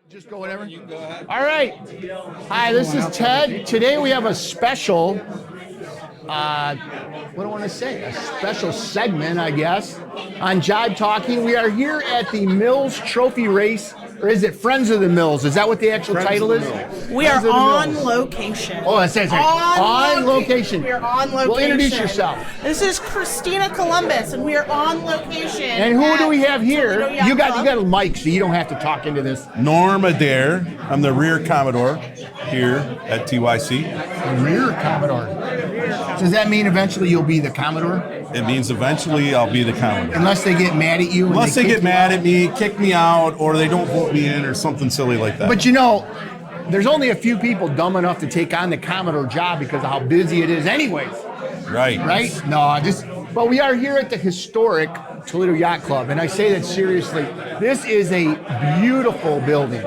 Just go whatever. You can go ahead. All right. Hi, this is Ted. Today we have a special, what do I want to say? A special segment, I guess, on Jive Talking. We are here at the Mills Trophy Race, or is it Friends of the Mills? Is that what the actual title is? We are on location. Oh, it says on location. We are on location. Well, introduce yourself. This is Christina Columbus, and we are on location. And who do we have here? Toledo Yacht You got Club. a mic, so you don't have to talk into this. Norm Adair. I'm the rear Commodore here at TYC. Rear Commodore. Does that mean eventually you'll be the Commodore? It means eventually I'll be the Commodore. Unless they get mad at you. Unless they get mad at me, kick me out, or they don't vote me in, or something silly like that. But you know, there's only a few people dumb enough to take on the Commodore job because of how busy it is anyways. Right. Right? But we are here at the historic Toledo Yacht Club, and I say that seriously. This is a beautiful building.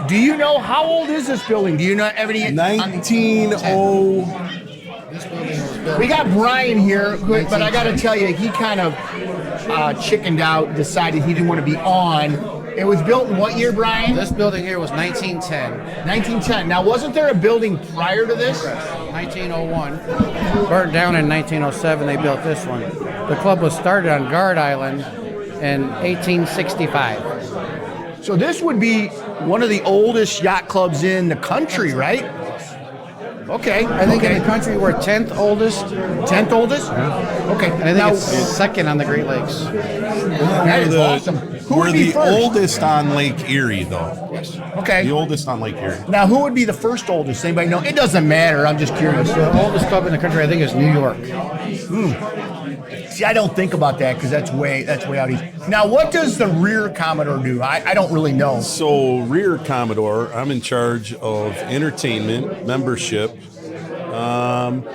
Do you know how old is this building? Do you know everything? 1900. We got Brian here, but I got to tell you, he kind of chickened out, decided he didn't want to be on. It was built in what year, Brian? This building here was 1910, 1910. Now, wasn't there a building prior to this? 1901. Burnt down in 1907, they built this one. The club was started on Guard Island in 1865. So this would be one of the oldest yacht clubs in the country, right? Okay. I think in the country we're 10th oldest, 10th oldest? Okay. and I think it's second on the Great Lakes. That is awesome. Who We're would be the first? oldest on Lake Erie, though. Okay. The oldest on Lake Erie. Now, who would be the first oldest? Anybody know? It doesn't matter. I'm just curious. The oldest club in the country, I think, is New York. See, I don't think about that because that's way out east. Now, what does the rear Commodore do? I don't really know. So, rear Commodore, I'm in charge of entertainment, membership,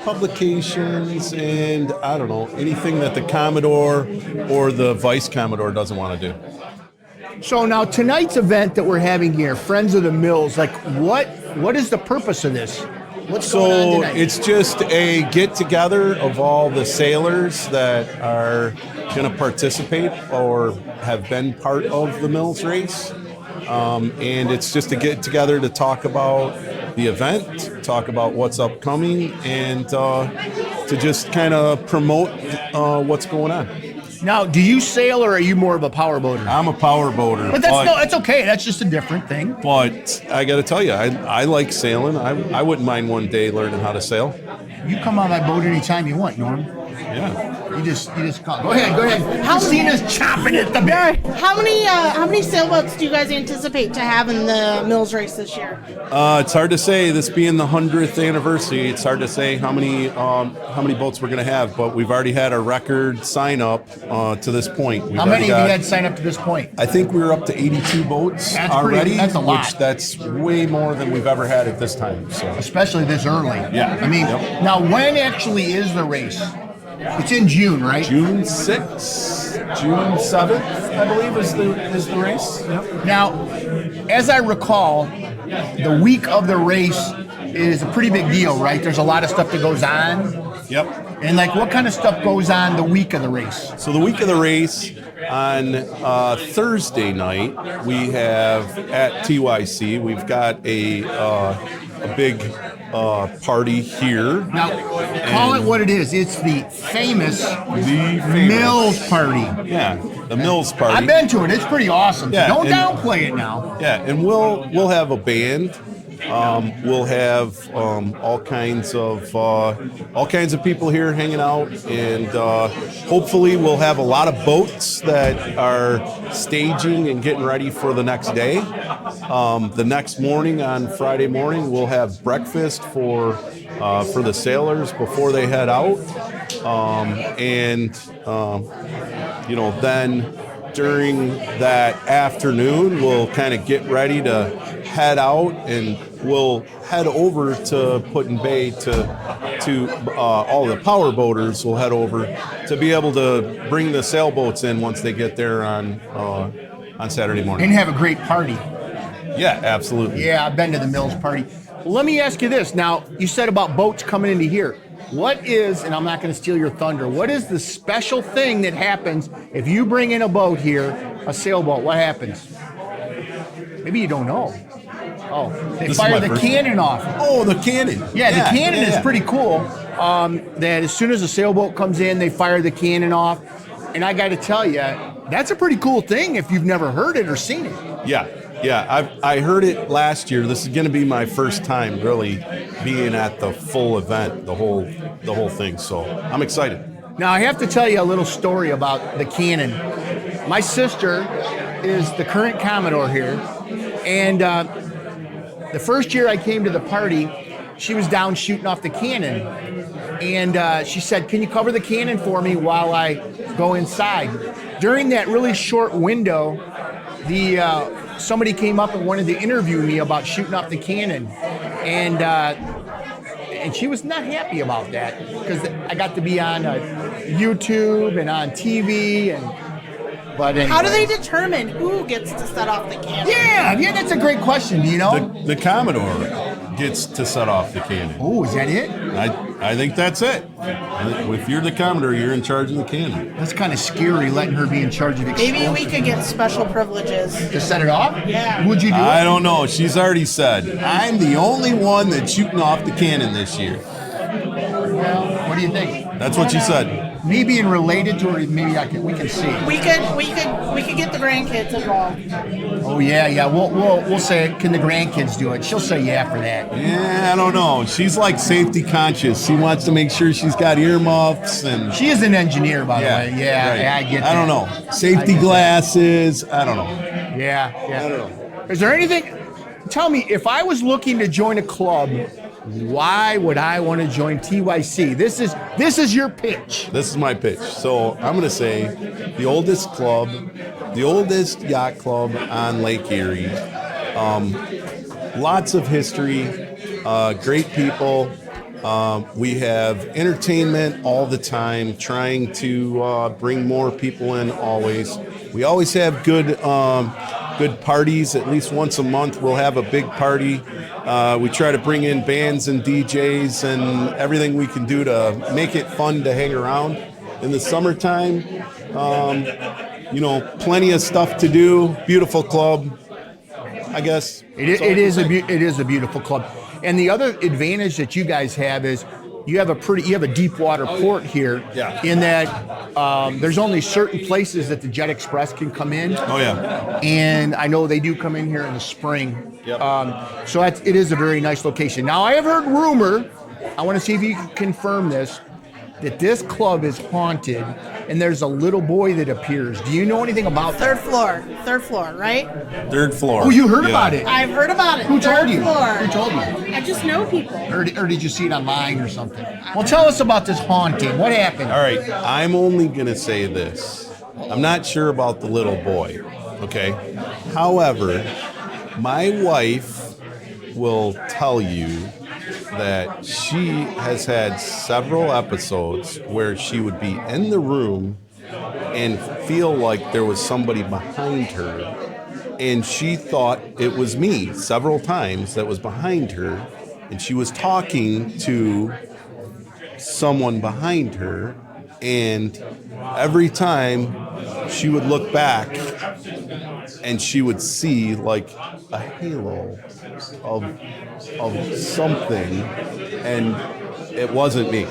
publications, and I don't know, anything that the Commodore or the Vice Commodore doesn't want to do. So now tonight's event that we're having here, Friends of the Mills, like what is the purpose of this? What's going on So tonight? it's just a get together of all the sailors that are going to participate or have been part of the Mills race. And it's just to get together to talk about the event, talk about what's upcoming, and to just kind of promote what's going on. Now, do you sail or are you more of a power boater? I'm a power boater. But that's okay. That's just a different thing. But I got to tell you, I like sailing. I wouldn't mind one day learning how to sail. You come on my boat anytime you want, Norm. Yeah. You just call. Go ahead. Christina's chopping at the bit. How many sailboats do you guys anticipate to have in the Mills race this year? It's hard to say. This being the 100th anniversary, it's hard to say how many boats we're going to have. But we've already had a record sign up to this point. How many have you had signed up to this point? I think we're up to 82 boats already. That's a lot. That's way more than we've ever had at this time. So. Especially this early. Yeah. I mean, Now when actually is the race? It's in June, right? June 6th, June 7th, I believe, is the race. Yep. Now, as I recall, the week of the race is a pretty big deal, right? There's a lot of stuff that goes on. Yep. And like, what kind of stuff goes on the week of the race? So the week of the race, on Thursday night, we have at TYC, we've got a big party here. Now, call it what it is. It's the famous Mills Party. Yeah, the Mills Party. I've been to it. It's pretty awesome. Yeah, Don't and- downplay it now. Yeah, and we'll have a band. We'll have all kinds of people here hanging out, and hopefully we'll have a lot of boats that are staging and getting ready for the next day. The next morning, on Friday morning, we'll have breakfast for the sailors before they head out, then during that afternoon, we'll kind of get ready to head out, and we'll head over to Put-in-Bay to all the power boaters will head over to be able to bring the sailboats in once they get there on Saturday morning. And have a great party. Yeah, absolutely. Yeah, I've been to the Mills Party. Well, let me ask you this. Now, you said about boats coming into here. What is, and I'm not going to steal your thunder, what is the special thing that happens if you bring in a boat here, a sailboat? What happens? Maybe you don't know. Oh, they This is fire my the first- cannon off. Oh, the cannon. Yeah, the cannon yeah. is pretty cool. That as soon as a sailboat comes in, they fire the cannon off. And I got to tell you, that's a pretty cool thing if you've never heard it or seen it. Yeah. I heard it last year. This is going to be my first time really being at the full event, the whole thing. So I'm excited. Now, I have to tell you a little story about the cannon. My sister is the current Commodore here. And the first year I came to the party, she was down shooting off the cannon. And she said, can you cover the cannon for me while I go inside? During that really short window, somebody came up and wanted to interview me about shooting off the cannon. And she was not happy about that because I got to be on YouTube and on TV. But anyway. How do they determine who gets to set off the cannon? Yeah, that's a great question. Do you know? The Commodore gets to set off the cannon. Oh, is that it? I think that's it. If you're the Commodore, you're in charge of the cannon. That's kind of scary, letting her be in charge of explosives. Maybe we could get special privileges. To set it off? Yeah. Would you do I it? don't know. She's already said, I'm the only one that's shooting off the cannon this year. Well, what do you think? That's what she said. Me being related to her, maybe we can see. We could get the grandkids involved. Oh yeah. We'll say, can the grandkids do it? She'll say yeah for that. Yeah, I don't know. She's like safety conscious. She wants to make sure she's got earmuffs and. She is an engineer, by the way. Yeah, right. I get that. I don't know. Safety glasses. I don't know. Yeah. I don't know. Is there anything? Tell me, if I was looking to join a club, why would I want to join TYC? This is your pitch. This is my pitch. So I'm going to say the oldest club, the oldest yacht club on Lake Erie. Lots of history, great people. We have entertainment all the time, trying to bring more people in always. We always have good parties. At least once a month we'll have a big party. We try to bring in bands and DJs and everything we can do to make it fun to hang around. In the summertime, plenty of stuff to do. Beautiful club, I guess. It is a beautiful club. And the other advantage that you guys have is you have a deep water port here. Yeah. In that there's only certain places that the Jet Express can come in. Oh yeah. And I know they do come in here in the spring. Yep. So it is a very nice location. Now I have heard rumor. I want to see if you can confirm this. That this club is haunted, and there's a little boy that appears. Do you know anything about that? Third floor, right? Third floor. Oh, you heard about it? I've heard about it. Who told Third you? floor. Who told you? I just know people. Or did you see it online or something? Well, tell us about this haunting. What happened? All right, I'm only going to say this. I'm not sure about the little boy, okay? However, my wife will tell you that she has had several episodes where she would be in the room and feel like there was somebody behind her, and she thought it was me several times that was behind her, and she was talking to someone behind her, and every time she would look back and she would see like a halo of something, and it wasn't me.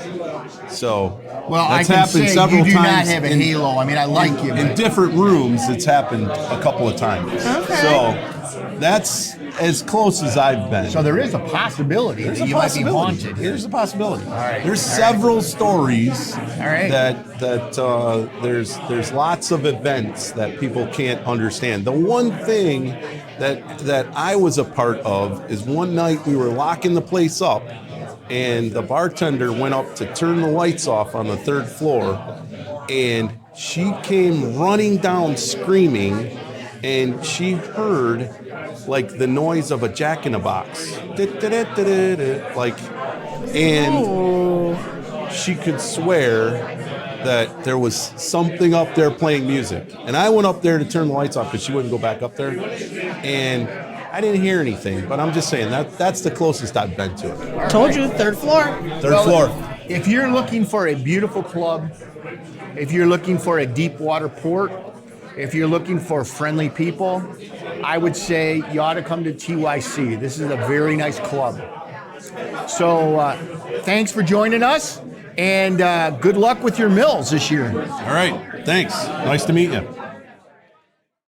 So Well, I that's can happened say several you do not times have a halo. I mean, I like you. in but- different rooms. It's happened a couple of times. Okay. So that's as close as I've been. So there is a possibility There's that a you might be possibility. haunted. There's a possibility. right. There's All several stories right. that there's lots of events that people can't understand. The one thing that I was a part of is one night we were locking the place up, and the bartender went up to turn the lights off on the third floor, and she came running down screaming, and she heard like the noise of a jack-in-a-box. Like, and she could swear that there was something up there playing music. And I went up there to turn the lights off because she wouldn't go back up there. And I didn't hear anything, but I'm just saying that's the closest I've been to it. Told you, third floor. Third floor. If you're looking for a beautiful club, if you're looking for a deep water port, If you're looking for friendly people, I would say you ought to come to TYC. This is a very nice club. So thanks for joining us, and good luck with your mills this year. All right. Thanks. Nice to meet you.